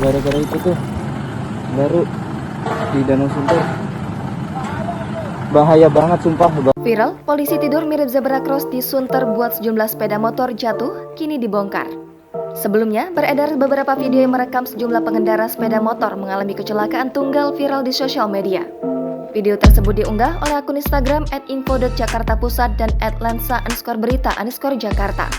gara-gara itu tuh baru di Danau Sunter. Bahaya banget sumpah. Viral, polisi tidur mirip zebra cross di Sunter buat sejumlah sepeda motor jatuh, kini dibongkar. Sebelumnya, beredar beberapa video yang merekam sejumlah pengendara sepeda motor mengalami kecelakaan tunggal viral di sosial media. Video tersebut diunggah oleh akun Instagram @info.jakartapusat dan @lensa_berita_Jakarta.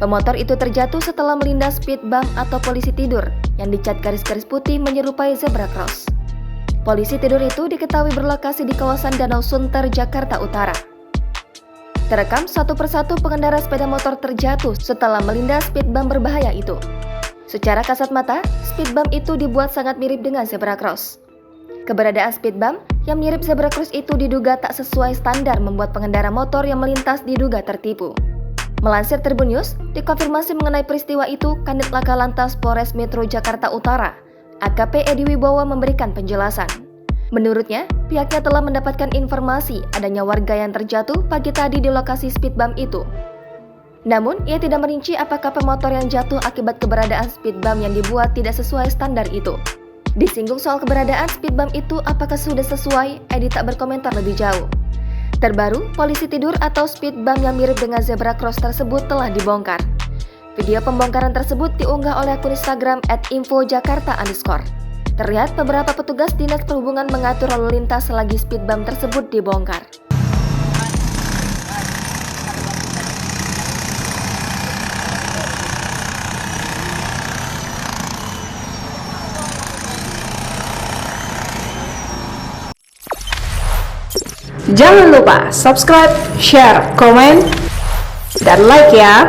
Pemotor itu terjatuh setelah melindas speed bump atau polisi tidur yang dicat garis-garis putih menyerupai zebra cross. Polisi tidur itu diketahui berlokasi di kawasan Danau Sunter, Jakarta Utara. Terekam satu persatu pengendara sepeda motor terjatuh setelah melindas speed bump berbahaya itu. Secara kasat mata, speed bump itu dibuat sangat mirip dengan zebra cross. Keberadaan speed bump yang mirip zebra cross itu diduga tak sesuai standar membuat pengendara motor yang melintas diduga tertipu. Melansir Tribun News, dikonfirmasi mengenai peristiwa itu, Kanit Laka Lantas Polres Metro Jakarta Utara, AKP Edi Wibowo memberikan penjelasan. Menurutnya, pihaknya telah mendapatkan informasi adanya warga yang terjatuh pagi tadi di lokasi speed bump itu. Namun, ia tidak merinci apakah pemotor yang jatuh akibat keberadaan speed bump yang dibuat tidak sesuai standar itu. Disinggung soal keberadaan speed bump itu apakah sudah sesuai, Edi tak berkomentar lebih jauh. Terbaru, polisi tidur atau speed bump yang mirip dengan zebra cross tersebut telah dibongkar. Video pembongkaran tersebut diunggah oleh akun Instagram @info_jakarta_. Terlihat beberapa petugas Dinas Perhubungan mengatur lalu lintas selagi speed bump tersebut dibongkar. Jangan lupa subscribe, share, komen, dan like ya.